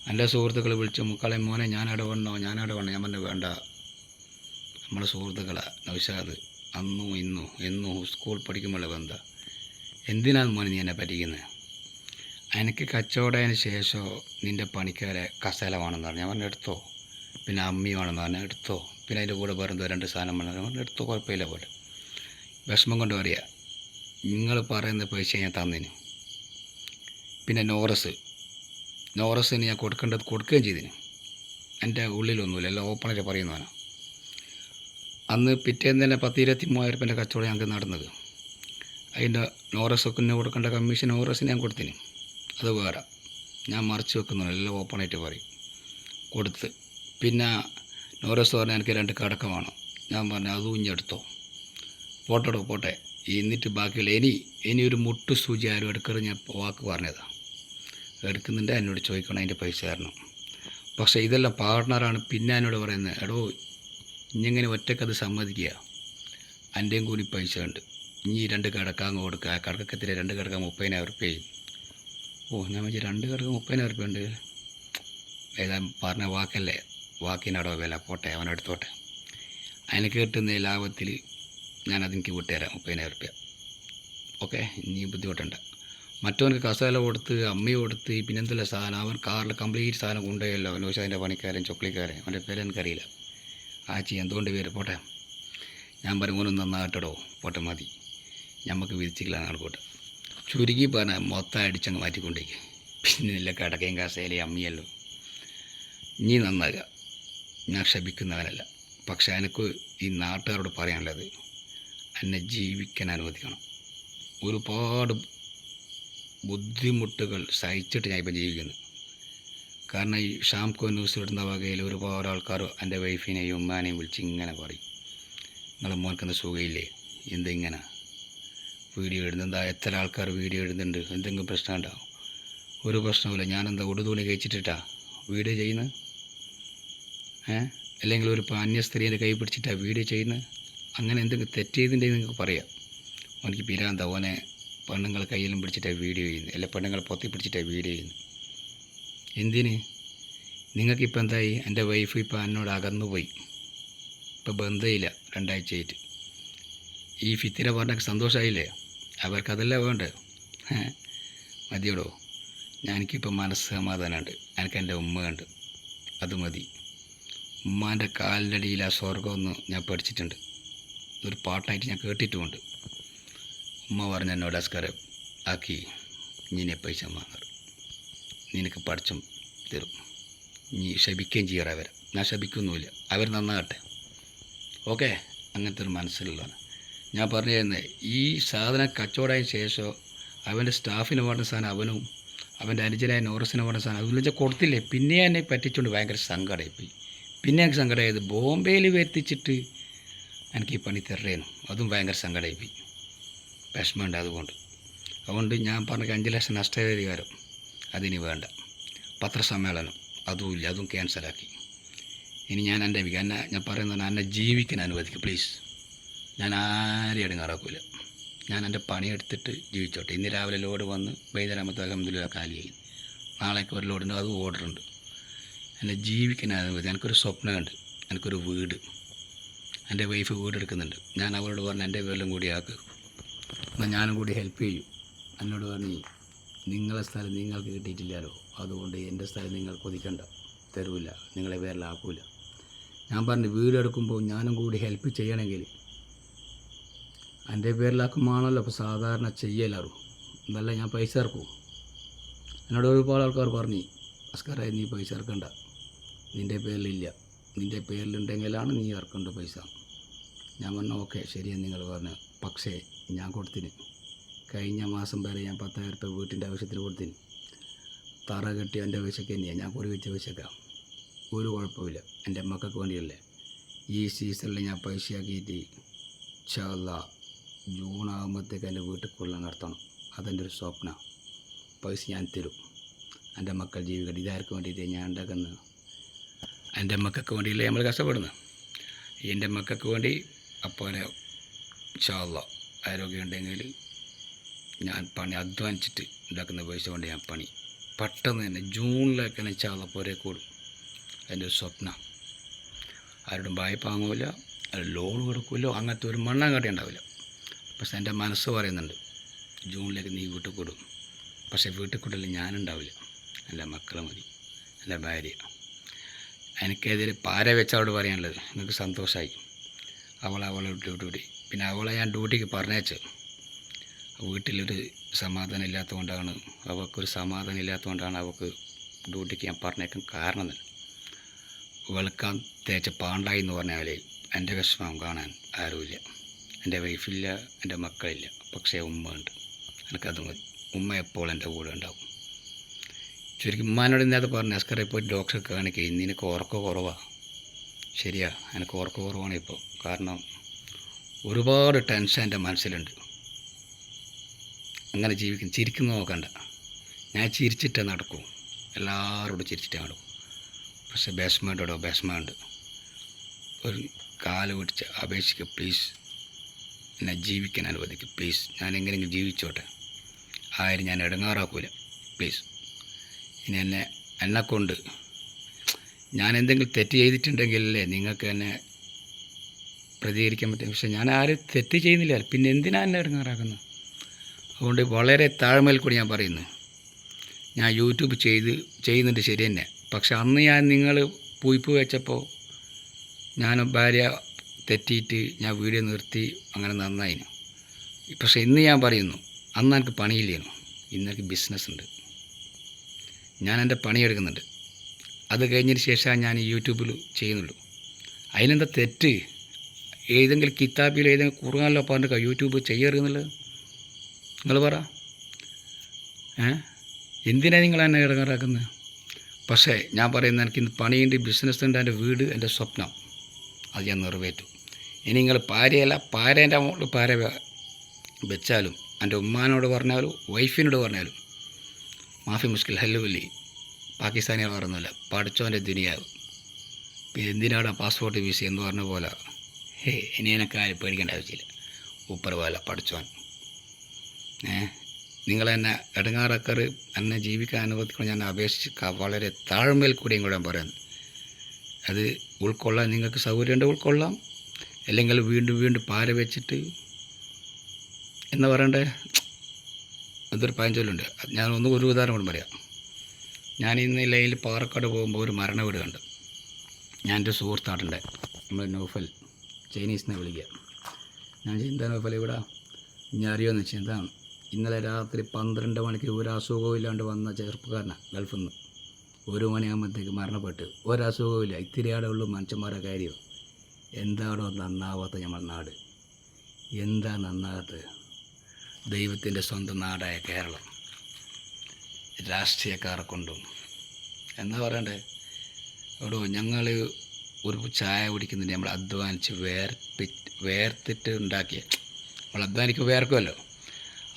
എൻ്റെ സുഹൃത്തുക്കൾ വിളിച്ച് മുക്കാളെ മോനെ ഞാനവിടെ വന്നോ. ഞാൻ പറഞ്ഞു വേണ്ട, നമ്മളെ സുഹൃത്തുക്കളാണ്. നൗഷാദ് അന്നും ഇന്നും എന്നും സ്കൂൾ പഠിക്കുമ്പോഴേ ബന്ധ. എന്തിനാണ് മോനെ നീ എന്നെ പറ്റിക്കുന്നത്? എനിക്ക് കച്ചവടത്തിന് ശേഷം നിൻ്റെ പണിക്കാരെ കസേല വേണമെന്ന് പറഞ്ഞു. ഞാൻ പറഞ്ഞു എടുത്തോ. പിന്നെ അമ്മി വേണമെന്ന് പറഞ്ഞാൽ എടുത്തോ. പിന്നെ അതിൻ്റെ കൂടെ വേറെന്തോ 2 സാധനം വേണം പറഞ്ഞു എടുത്തോ, കുഴപ്പമില്ല പോലെ. വിഷമം കൊണ്ട് പറയുക, നിങ്ങൾ പറയുന്ന പൈസ ഞാൻ തന്നിന്. പിന്നെ നോറസിന് ഞാൻ കൊടുക്കേണ്ടത് കൊടുക്കുകയും ചെയ്തിന്. എൻ്റെ ഉള്ളിലൊന്നുമില്ല, എല്ലാം ഓപ്പണായിട്ട് പറയുന്നതാണ്. അന്ന് പിറ്റേന്ന് തന്നെ 10-23 രൂപേൻ്റെ കച്ചവടം ഞങ്ങൾക്ക് നടന്നത്. അതിൻ്റെ നോറസൊക്കെ കൊടുക്കേണ്ട കമ്മീഷൻ നോറസിന് ഞാൻ കൊടുത്തിന്. അത് വേറെ, ഞാൻ മറിച്ച് വെക്കുന്നില്ല, എല്ലാം ഓപ്പണായിട്ട് പറയും. കൊടുത്ത് പിന്നെ നോറസ് പറഞ്ഞാൽ എനിക്ക് 2 കടക്ക വേണം. ഞാൻ പറഞ്ഞു അതും ഇഞ്ഞെടുത്തോ, പോട്ടെ. എന്നിട്ട് ബാക്കിയുള്ള ഇനി ഒരു മുട്ടു സൂചി ആരും എടുക്കരുത്, ഞാൻ വാക്ക് പറഞ്ഞതാണ്. എടുക്കുന്നുണ്ട് എന്നോട് ചോദിക്കണം, അതിൻ്റെ പൈസ തരണം. പക്ഷേ ഇതെല്ലാം പാർട്ട്ണറാണ്. പിന്നെ എന്നോട് പറയുന്നത്, എടോ ഇനിങ്ങനെ ഒറ്റക്കത് സമ്മതിക്കുക, എൻ്റെയും കൂടി പൈസ ഉണ്ട്, ഇനി 2 കടക്ക അങ്ങ് കൊടുക്കുക. കടക്കത്തിലെ 2 കടക്ക 30,000 രൂപ ചെയ്യും. ഞാൻ വെച്ചാൽ 2 കടക്ക 30,000 രൂപ ഉണ്ട്. ഏതാ പറഞ്ഞ വാക്കല്ലേ, വാക്കിനടോ വില, പോട്ടെ അവനെടുത്തോട്ടെ. അതിന് കിട്ടുന്ന ലാഭത്തിൽ ഞാനതെനിക്ക് വിട്ടുതരാം 30,000 രൂപ. ഓക്കെ, നീ ബുദ്ധിമുട്ടുണ്ട്. മറ്റവനക്ക് കസേല കൊടുത്ത് അമ്മി കൊടുത്ത് പിന്നെന്തെല്ലാം സാധനം, അവൻ കാറിൽ കംപ്ലീറ്റ് സാധനം കൊണ്ടുപോയല്ലോ. നൗഷാദിൻ്റെ പണിക്കാരൻ ചൊക്ലിക്കാരൻ, അവൻ്റെ പേര് എനിക്കറിയില്ല. ആച്ചി എന്തുകൊണ്ട് പേര്, പോട്ടെ. ഞാൻ പറയുമ്പോൾ നന്നാകട്ടോ, പോട്ടെ മതി, നമുക്ക് വിരിച്ചിട്ടില്ല നടക്കോട്ടെ. ചുരുക്കി പറഞ്ഞാൽ മൊത്തം അടിച്ചങ്ങ് മാറ്റിക്കൊണ്ടേക്ക്. പിന്നെ ഇല്ല കടക്കയും കസേലയും അമ്മിയല്ലോ. നീ നന്നാകുക, ഞാൻ ക്ഷമിക്കുന്നവനല്ല. പക്ഷേ എനിക്ക് ഈ നാട്ടുകാരോട് പറയാനുള്ളത്, എന്നെ ജീവിക്കാൻ അനുവദിക്കണം. ഒരുപാട് ബുദ്ധിമുട്ടുകൾ സഹിച്ചിട്ട് ഞാൻ ഇപ്പം ജീവിക്കുന്നു. കാരണം ഈ ഷാംകോ ന്യൂസ് ഇടുന്ന വകയിൽ ഒരുപാട് ആൾക്കാർ എൻ്റെ വൈഫിനെയും ഉമ്മാനെയും വിളിച്ച് ഇങ്ങനെ പറയും, നിങ്ങളെ മോൻക്കെന്താ സുഖമില്ലേ, എന്തിങ്ങനെ വീഡിയോ ഇടുന്നത്, എത്ര ആൾക്കാർ വീഡിയോ ഇടുന്നുണ്ട്, എന്തെങ്കിലും പ്രശ്നം ഉണ്ടാവും? ഒരു പ്രശ്നമില്ല. ഞാനെന്താ ഉടുതുണി കഴിച്ചിട്ടാ വീഡിയോ ചെയ്യുന്നത്? അല്ലെങ്കിൽ ഒരു അന്യ സ്ത്രീയുടെ കൈ പിടിച്ചിട്ടാണ് വീഡിയോ ചെയ്യുന്നത്? അങ്ങനെ എന്തെങ്കിലും തെറ്റ് ചെയ്തിട്ടുണ്ടെങ്കിൽ നിങ്ങൾക്ക് പറയാം. എനിക്ക് പിരാന്ത, ഓനെ പെണ്ണുങ്ങളെ കയ്യിലും പിടിച്ചിട്ടാണ് വീഡിയോ ചെയ്യുന്നത്, അല്ല പെണ്ണുങ്ങളെ പൊത്തി പിടിച്ചിട്ടാണ് വീഡിയോ ചെയ്യുന്നത്. എന്തിന്? നിങ്ങൾക്കിപ്പോൾ എന്തായി? എൻ്റെ വൈഫ് ഇപ്പോൾ എന്നോട് അകന്നു പോയി, ഇപ്പോൾ ബന്ധമില്ല 2 ആഴ്ചയായിട്ട്. ഈ ഫിത്തിര പറഞ്ഞൊക്കെ സന്തോഷമായില്ലേ? അവർക്കതല്ലേ വേണ്ടേ? മതിയോടോ. എനിക്കിപ്പോൾ മനസ്സ് സമാധാനമുണ്ട്, എനിക്ക് എൻ്റെ ഉമ്മയുണ്ട്, അത് മതി. ഉമ്മാൻ്റെ കാലിൻ്റെ അടിയിൽ ആ സ്വർഗമൊന്നും ഞാൻ പഠിച്ചിട്ടുണ്ട്, ഒരു പാട്ടായിട്ട് ഞാൻ കേട്ടിട്ടുമുണ്ട്. ഉമ്മ പറഞ്ഞ എന്നോട് അസ്കാരം ആക്കി, നീനെ പൈസ വാങ്ങാറ്, നിനക്ക് പഠിച്ചും തരും, നീ ശപിക്കുകയും ചെയ്യാറ് അവരെ. ഞാൻ ശപിക്കൊന്നുമില്ല, അവർ നന്നാകട്ടെ. ഓക്കെ, അങ്ങനത്തെ ഒരു മനസ്സിലുള്ളതാണ് ഞാൻ പറഞ്ഞു തരുന്നത്. ഈ സാധനം കച്ചവടത്തിന് ശേഷം അവൻ്റെ സ്റ്റാഫിന് വേണ്ട സാധനം അവനും അവൻ്റെ അനുജനായ നോറസിന് വേണ്ട സാധനം അതിൽ വെച്ചാൽ കൊടുത്തില്ലേ. പിന്നെ എന്നെ പറ്റിച്ചുകൊണ്ട് ഭയങ്കര സങ്കടമായിപ്പോയി. പിന്നെ എനിക്ക് സങ്കടമായത് ബോംബെയിൽ വരുത്തിച്ചിട്ട് എനിക്ക് ഈ പണി തരേന്നു, അതും ഭയങ്കര സങ്കടമായിപ്പോയി, വിഷമമുണ്ട്. അതുകൊണ്ട് ഞാൻ പറഞ്ഞ 5 ലക്ഷം നഷ്ടപരിഹാരം അതിന് വേണ്ട. പത്രസമ്മേളനം അതുമില്ല, അതും ക്യാൻസലാക്കി. ഇനി ഞാൻ ഞാൻ പറയുന്നത് എന്നെ ജീവിക്കാൻ അനുവദിക്കും പ്ലീസ്. ഞാൻ ആരെയും ഇടങ്ങാറാക്കില്ല. ഞാൻ എൻ്റെ പണിയെടുത്തിട്ട് ജീവിച്ചോട്ടെ. ഇന്ന് രാവിലെ ലോഡ് വന്ന് വൈകുന്നേരമത്തെ അൽഹംദുലില്ലാ കാലിയായി. നാളേക്ക് ഒരു ലോഡുണ്ട്, അതും ഓർഡറുണ്ട്. എന്നെ ജീവിക്കാൻ അനുവദിക്കും. എനിക്കൊരു സ്വപ്നമുണ്ട്, എനിക്കൊരു വീട്. എൻ്റെ വൈഫ് വീടെടുക്കുന്നുണ്ട്. ഞാൻ അവരോട് പറഞ്ഞു എൻ്റെ പേരിലും കൂടി ആക്ക്, എന്നാൽ ഞാനും കൂടി ഹെൽപ്പ് ചെയ്യും. എന്നോട് പറഞ്ഞു നിങ്ങളെ സ്ഥലം നിങ്ങൾക്ക് കിട്ടിയിട്ടില്ലല്ലോ, അതുകൊണ്ട് എൻ്റെ സ്ഥലം നിങ്ങൾ കൊതിക്കണ്ട, തരൂല, നിങ്ങളെ പേരിലാക്കൂല. ഞാൻ പറഞ്ഞു വീടെടുക്കുമ്പോൾ ഞാനും കൂടി ഹെൽപ്പ് ചെയ്യണമെങ്കിൽ എൻ്റെ പേരിലാക്കുമ്പോഴാണല്ലോ അപ്പോൾ സാധാരണ ചെയ്യലാറും, എന്നല്ല ഞാൻ പൈസ ഇറക്കും. എന്നോട് ഒരുപാട് ആൾക്കാർ പറഞ്ഞു അസ്കറായി നീ പൈസ ഇറക്കണ്ട, നിൻ്റെ പേരിലില്ല, നിൻ്റെ പേരിലുണ്ടെങ്കിലാണ് നീ ഇറക്കേണ്ട പൈസ. ഞാൻ പറഞ്ഞു ഓക്കെ ശരിയെന്ന് നിങ്ങൾ പറഞ്ഞു. പക്ഷേ ഞാൻ കൊടുത്തിന്, കഴിഞ്ഞ മാസം വരെ ഞാൻ 10,000 രൂപ വീട്ടിൻ്റെ ആവശ്യത്തിന് കൊടുത്തിന്. തറ കെട്ടി എൻ്റെ പൈസക്ക് തന്നെയാണ്, ഞാൻ കുറി വെച്ച പൈസക്കാം, ഒരു കുഴപ്പമില്ല. എൻ്റെ മക്കൾക്ക് വേണ്ടിയല്ലേ. ഈ സീസണിൽ ഞാൻ പൈസ ആക്കിയിട്ട് ഇൻഷാ അല്ലാഹ് ജൂൺ ആകുമ്പോഴത്തേക്ക് എൻ്റെ വീട്ടിൽ കൊള്ളാൻ നടത്തണം. അതെൻ്റെ ഒരു സ്വപ്ന. പൈസ ഞാൻ തരും, എൻ്റെ മക്കൾ ജീവിക്കട്ടെ. ഇതാർക്ക് വേണ്ടിയിട്ട് ഞാൻ ഉണ്ടാക്കുന്നത്? എൻ്റെ മക്കൾക്ക് വേണ്ടിയില്ലേ നമ്മൾ കഷ്ടപ്പെടുന്നത്. എൻ്റെ മക്കൾക്ക് വേണ്ടി. അപ്പോൾ ഇൻഷാ അല്ലാഹ് ആരോഗ്യമുണ്ടെങ്കിൽ ഞാൻ പണി അധ്വാനിച്ചിട്ട് ഉണ്ടാക്കുന്ന പൈസ കൊണ്ട് ഞാൻ പണി പെട്ടെന്ന് തന്നെ ജൂണിലേക്ക് തന്നെ ഇൻഷാ അല്ലാഹ് പോരെ കൂടും. എൻ്റെ ഒരു സ്വപ്നം. ആരോടും വായ്പ വാങ്ങൂല, ലോൺ കൊടുക്കില്ല, അങ്ങനത്തെ ഒരു മണ്ണാങ്കട്ടി ഉണ്ടാവില്ല. പക്ഷെ എൻ്റെ മനസ്സ് പറയുന്നുണ്ട് ജൂണിലേക്ക് നീ വീട്ടിൽ കൂടും. പക്ഷേ വീട്ടിൽ കൂടൽ ഞാനുണ്ടാവില്ല, എൻ്റെ മക്കളെ മതി, എൻ്റെ ഭാര്യ. എനിക്കെതിരെ പാര വെച്ചവളോട് പറയാനുള്ളത് നിങ്ങൾക്ക് സന്തോഷമായി. അവളെ ഡ്യൂട്ടി. പിന്നെ അവളെ ഞാൻ ഡ്യൂട്ടിക്ക് പറഞ്ഞേച്ച്. വീട്ടിലൊരു സമാധാനം ഇല്ലാത്തതുകൊണ്ടാണ്, അവൾക്കൊരു സമാധാനം ഇല്ലാത്തതുകൊണ്ടാണ് അവൾക്ക് ഡ്യൂട്ടിക്ക് ഞാൻ പറഞ്ഞേക്കാൻ കാരണം തന്നെ. വെളുക്കാൻ തേച്ച പാണ്ടായി എന്ന് പറഞ്ഞാൽ എൻ്റെ വിഷമം കാണാൻ ആരുമില്ല. എൻ്റെ വൈഫില്ല, എൻ്റെ മക്കളില്ല, പക്ഷേ ഉമ്മ ഉണ്ട്. എനിക്കത് മതി. ഉമ്മ എപ്പോൾ എൻ്റെ കൂടെ ഉണ്ടാവും. ശരിക്കും ഉമ്മാനോട് ഇന്നത്തെ പറഞ്ഞു അസ്കറെ പോയി ഡോക്ടറെ കാണിക്കുക, ഇന്ന് എനിക്ക് ഉറക്കം കുറവാണ്. ശരിയാ, എനിക്ക് ഉറക്കം കുറവാണ് ഇപ്പോൾ. കാരണം ഒരുപാട് ടെൻഷൻ എൻ്റെ മനസ്സിലുണ്ട്. അങ്ങനെ ചിരിക്കുന്ന നോക്കണ്ട. ഞാൻ ചിരിച്ചിട്ടേ നടക്കൂ, എല്ലാവരോടും ചിരിച്ചിട്ടേ നടക്കും. പക്ഷേ ബേസ്മെൻ്റ് ഒരു കാല് പിടിച്ച് അപേക്ഷിക്കുക, പ്ലീസ് എന്നെ ജീവിക്കാൻ അനുവദിക്കുക, പ്ലീസ്. ഞാൻ എങ്ങനെയെങ്കിലും ജീവിച്ചോട്ടെ, ആരും ഞാൻ ഇടങ്ങാറാക്കൂല, പ്ലീസ്. ഇനി എന്നെക്കൊണ്ട് ഞാൻ എന്തെങ്കിലും തെറ്റ് ചെയ്തിട്ടുണ്ടെങ്കിലല്ലേ നിങ്ങൾക്ക് എന്നെ പ്രതികരിക്കാൻ പറ്റും. പക്ഷേ ഞാൻ ആരും തെറ്റ് ചെയ്യുന്നില്ല, പിന്നെ എന്തിനാണ് എന്നെ ഇടങ്ങാറാക്കുന്നത്? അതുകൊണ്ട് വളരെ താഴ്മയിൽ കൂടി ഞാൻ പറയുന്നു, ഞാൻ യൂട്യൂബ് ചെയ്യുന്നുണ്ട് ശരി തന്നെ. പക്ഷെ അന്ന് ഞാൻ നിങ്ങൾ പൂയിപ്പ് വെച്ചപ്പോൾ ഞാൻ ഭാര്യ തെറ്റിയിട്ട് ഞാൻ വീഡിയോ നിർത്തി, അങ്ങനെ നന്നായിന്. പക്ഷേ ഇന്ന് ഞാൻ പറയുന്നു, അന്ന് എനിക്ക് പണിയില്ലേനു, ഇന്ന് എനിക്ക് ബിസിനസ് ഉണ്ട്, ഞാൻ എൻ്റെ പണിയെടുക്കുന്നുണ്ട്. അത് കഴിഞ്ഞതിന് ശേഷം ഞാൻ യൂട്യൂബിൽ ചെയ്യുന്നുള്ളൂ. അതിനെന്താ തെറ്റ്? ഏതെങ്കിലും കിതാബിൽ ഏതെങ്കിലും ഖുർആനിലോ പറഞ്ഞിട്ട് യൂട്യൂബ് ചെയ്യരുതെന്നുള്ളത് നിങ്ങൾ പറ. എന്തിനാണ് നിങ്ങൾ എന്നെ ഇടങ്ങാറാക്കുന്നത്? പക്ഷേ ഞാൻ പറയുന്നത്, എനിക്കിന്ന് പണിയുണ്ട്, ബിസിനസ് ഉണ്ട്, എൻ്റെ വീട്, എൻ്റെ സ്വപ്നം, അത് ഞാൻ നിറവേറ്റും. ഇനി നിങ്ങൾ പാരേൻ്റെ മുകളിൽ പാര വെച്ചാലും, എൻ്റെ ഉമ്മാനോട് പറഞ്ഞാലും വൈഫിനോട് പറഞ്ഞാലും മാഫി മുഷ്കിൽ ഹല്ലുവല്ലി, പാകിസ്ഥാനികൾ പറഞ്ഞില്ല, പഠിച്ചോൻ്റെ ദുനിയാവ്. പിന്നെ എന്തിനാണ് പാസ്പോർട്ട് വിസ എന്ന് പറഞ്ഞ പോലെ ഇനി എനക്കാരും പേടിക്കേണ്ട ആവശ്യമില്ല. ഉപ്പർ പോലെ പഠിച്ചോൻ. നിങ്ങളെന്നെ ഇടങ്ങാറാക്കറ്, എന്നെ ജീവിക്കാൻ അനുവദിക്കണം ഞാൻ അപേക്ഷിച്ച് വളരെ താഴ്മയിൽ കൂടിയും കൂടെ പറയുന്നത്. അത് ഉൾക്കൊള്ളാൻ നിങ്ങൾക്ക് സൗകര്യമുണ്ട് ഉൾക്കൊള്ളാം, അല്ലെങ്കിൽ വീണ്ടും പാര വെച്ചിട്ട് എന്ന് പറയണ്ടേ. അതൊരു പഴഞ്ചൊല്ലുണ്ട്. ഞാൻ ഒരു ഉദാഹരണം കൂടെ പറയാം. ഞാൻ ഇന്ന് ലൈനിൽ പാറക്കാട് പോകുമ്പോൾ ഒരു മരണ വീട് കണ്ടു. ഞാൻ എൻ്റെ സുഹൃത്താട്ടുണ്ട്, നമ്മൾ നൗഫൽ, ചൈനീസിനെ വിളിക്കുക. ഞാൻ എന്താ നൗഫൽ ഇവിടെ ഞാൻ അറിയുമെന്ന് വെച്ചാൽ എന്താണ്, ഇന്നലെ രാത്രി 12 മണിക്ക് ഒരു അസുഖവും ഇല്ലാണ്ട് വന്ന ചെറുപ്പക്കാരനാണ് ഗൾഫിൽ നിന്ന്. 1 മണിയാകുമ്പോഴത്തേക്ക് മരണപ്പെട്ട്. ഒരസുഖവും ഇല്ല. ഇത്തിരിയാടെ ഉള്ളൂ മനുഷ്യന്മാരെ കാര്യം. എന്താണോ നന്നാവാത്ത നമ്മുടെ നാട്? എന്താ നന്നാകാത്തത്? ദൈവത്തിൻ്റെ സ്വന്തം നാടായ കേരളം രാഷ്ട്രീയക്കാരെ കൊണ്ടും എന്താ പറയണ്ടേ? എവിടോ ഞങ്ങൾ ഒരു ചായ കുടിക്കുന്നുണ്ട്, നമ്മൾ അധ്വാനിച്ച് വേർത്തിട്ട് ഉണ്ടാക്കിയ, നമ്മൾ അധ്വാനിക്ക് വേർക്കുമല്ലോ,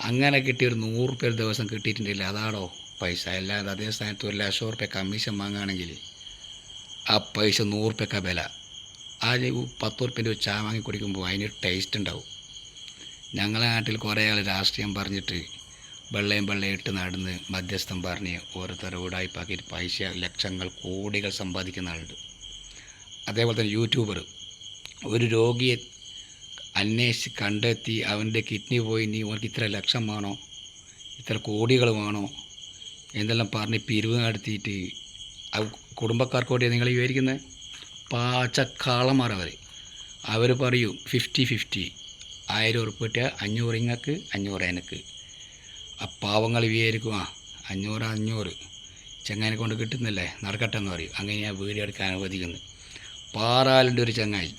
അങ്ങനെ കിട്ടിയ ഒരു 100 രൂപ ഒരു ദിവസം കിട്ടിയിട്ടുണ്ടെങ്കിൽ അതാണോ പൈസ? അല്ലാതെ അതേ സ്ഥാനത്ത് 1,00,000 രൂപ കമ്മീഷൻ വാങ്ങുകയാണെങ്കിൽ ആ പൈസ 100 രൂപയ്ക്ക് വില. ആ 10 രൂപേൻ്റെ ഒരു ചായ വാങ്ങി കുടിക്കുമ്പോൾ അതിനൊരു ടേസ്റ്റ് ഉണ്ടാവും. ഞങ്ങളെ നാട്ടിൽ കുറേ ആൾ രാഷ്ട്രീയം പറഞ്ഞിട്ട് വെള്ളയും ഇട്ട് നടന്ന് മധ്യസ്ഥം പറഞ്ഞ് ഓരോരുത്തർ ഉടായിപ്പാക്കിയിട്ട് പൈസ ലക്ഷങ്ങൾ കോടികൾ സമ്പാദിക്കുന്ന ആളുണ്ട്. അതേപോലെ തന്നെ യൂട്യൂബർ ഒരു രോഗിയെ അന്വേഷിച്ച് കണ്ടെത്തി അവൻ്റെ കിഡ്നി പോയി, നീ അവർക്ക് ഇത്ര ലക്ഷം വേണോ, ഇത്ര കോടികൾ വേണോ എന്തെല്ലാം പറഞ്ഞ് പിരിവ് നടത്തിയിട്ട് കുടുംബക്കാർക്ക് വേണ്ടിയാണ് നിങ്ങൾ വിചാരിക്കുന്നത്? പാച്ചക്കാളന്മാരവർ. അവർ പറയും 50-50, 1000 ഉറുപ്പ് കിട്ടിയാൽ 500 ഇങ്ങക്ക് 500 എനിക്ക്. ആ പാവങ്ങൾ വിചാരിക്കും 500 ചങ്ങാനെ കൊണ്ട് കിട്ടുന്നില്ലേ, നടക്കട്ടെ എന്ന് പറയും. അങ്ങനെ ഞാൻ വീഡിയോ എടുക്കാൻ അനുവദിക്കുന്നു. പാറാലിൻ്റെ ഒരു ചങ്ങായി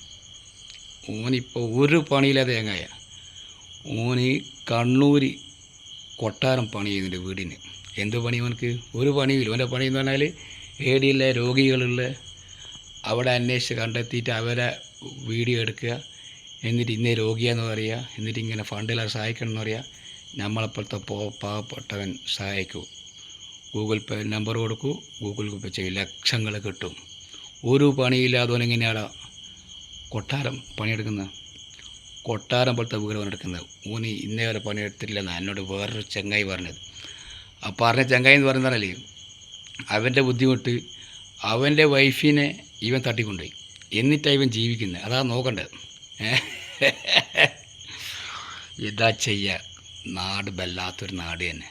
ഓനിപ്പോൾ ഒരു പണിയില്ലാതെ തേങ്ങായ. ഓന് കണ്ണൂർ കൊട്ടാരം പണി ചെയ്യുന്നുണ്ട് വീടിന്. എന്ത് പണി ഓനക്ക്? ഒരു പണിയില്ല. ഓൻ്റെ പണി എന്ന് പറഞ്ഞാൽ ഏടിയുള്ള രോഗികളുള്ള അവിടെ അന്വേഷിച്ച് കണ്ടെത്തിയിട്ട് അവരെ വീഡിയോ എടുക്കുക, എന്നിട്ട് ഇന്നേ രോഗിയാന്ന് പറയുക, എന്നിട്ട് ഇങ്ങനെ ഫണ്ടിലാണ് സഹായിക്കണം എന്ന് പറയുക. നമ്മളപ്പോഴത്തെ പാവപ്പെട്ടവൻ സഹായിക്കൂ, ഗൂഗിൾ പേ നമ്പർ കൊടുക്കൂ, ഗൂഗിൾ പേ ചെയ്യും, ലക്ഷങ്ങൾ കിട്ടും. ഒരു പണിയില്ലാത്തവനെങ്ങനെയാണ് കൊട്ടാരം പണിയെടുക്കുന്നത്? കൊട്ടാരം പോലത്തെ വീട് പണിയെടുക്കുന്നത്. ഊന് ഇന്നേ വരെ പണിയെടുത്തിട്ടില്ലെന്നാണ് എന്നോട് വേറൊരു ചങ്ങായി പറഞ്ഞത്. ആ പറഞ്ഞ ചങ്ങായി എന്ന് പറയുന്നതല്ലേ, അവൻ്റെ ബുദ്ധിമുട്ട് അവൻ്റെ വൈഫിനെ ഇവൻ തട്ടിക്കൊണ്ടുപോയി, എന്നിട്ടാണ് ഇവൻ ജീവിക്കുന്നത്. അതാ നോക്കണ്ടത്. ഇതാ ചെയ്യുക. നാട് വല്ലാത്തൊരു നാട് തന്നെ.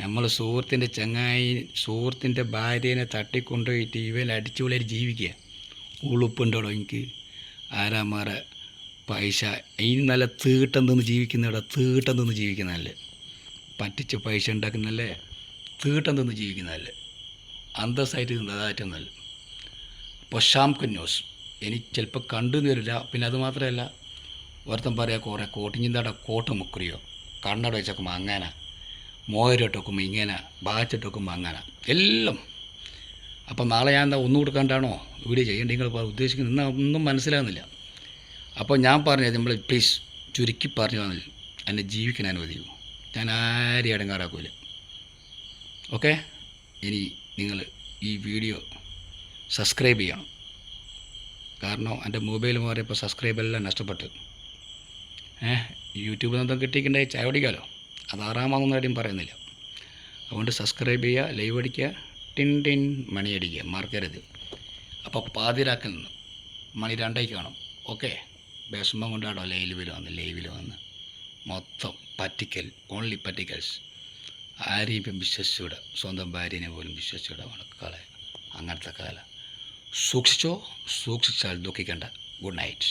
നമ്മൾ സുഹൃത്തിൻ്റെ ചങ്ങായി, സുഹൃത്തിൻ്റെ ഭാര്യനെ തട്ടിക്കൊണ്ടുപോയിട്ട് ഇവൻ അടിച്ചുപൊളിയായിട്ട് ജീവിക്കുക. ഉളുപ്പുണ്ടോ എനിക്ക്? ആരാമാരെ പൈസ ഇനി നല്ല തീട്ടം തിന്ന് ജീവിക്കുന്നവിടെ, തീട്ടം തിന്ന് ജീവിക്കുന്നതല്ലേ, പറ്റിച്ച് പൈസ ഉണ്ടാക്കുന്നതല്ലേ, തീട്ടം തിന്ന് ജീവിക്കുന്നതല്ലേ, അന്തസ്സായിട്ട് അതായിട്ടും നല്ല. അപ്പോൾ ഷാംക് ന്യൂസ് എനിക്ക് ചിലപ്പോൾ കണ്ടു തരില്ല. പിന്നെ അത് മാത്രമല്ല, ഒരുത്തൻ പറയാം കുറേ കോട്ടിഞ്ഞിന്താടെ കോട്ട് മുക്കുറിയോ, കണ്ണട വെച്ചോക്കുമ്പോൾ അങ്ങനെ, മോയരിട്ടോക്കുമ്പോൾ ഇങ്ങനെ, ബാച്ചിട്ടോക്കുമ്പോൾ അങ്ങനെ എല്ലാം. അപ്പം നാളെ ഞാൻ എന്താ ഒന്നും കൊടുക്കാണ്ടാണോ വീഡിയോ ചെയ്യേണ്ടി നിങ്ങൾ ഉദ്ദേശിക്കുന്നത്? ഒന്നും മനസ്സിലാകുന്നില്ല. അപ്പോൾ ഞാൻ പറഞ്ഞത് നമ്മൾ പ്ലീസ് ചുരുക്കി പറഞ്ഞു തന്നില്ല, എന്നെ ജീവിക്കാൻ അനുവദിക്കൂ. ഞാൻ ആരെയും അടങ്ങാറാക്കൂല. ഓക്കെ? ഇനി നിങ്ങൾ ഈ വീഡിയോ സബ്സ്ക്രൈബ് ചെയ്യണം. കാരണം എൻ്റെ മൊബൈൽ മാറിയപ്പോൾ സബ്സ്ക്രൈബ് എല്ലാം നഷ്ടപ്പെട്ടു. യൂട്യൂബിൽ നിന്നും കിട്ടിയിട്ടുണ്ടെങ്കിൽ ചായ കുടിക്കാമല്ലോ, അത് ആറാമാണെന്ന് ആരും പറയുന്നില്ല. അതുകൊണ്ട് സബ്സ്ക്രൈബ് ചെയ്യുക, ലൈവ് അടിക്കുക, ടിൻ ടിൻ മണി അടിക്കുക, മറക്കരുത്. അപ്പോൾ പാതിരാക്കിൽ നിന്ന് മണി 2 കാണും. ഓക്കെ? വിഷമം കൊണ്ടാണോ ലൈവിൽ വന്ന് മൊത്തം പറ്റിക്കൽ, ഓൺലി പറ്റിക്കൽസ്. ആരെയും ഇപ്പം വിശ്വസിച്ചുകൂടെ, സ്വന്തം ഭാര്യനെ പോലും വിശ്വസിച്ചുകൂടെ. മണക്കാളെ അങ്ങനത്തെ കാലം. സൂക്ഷിച്ചാൽ ദുഃഖിക്കണ്ട. Good night.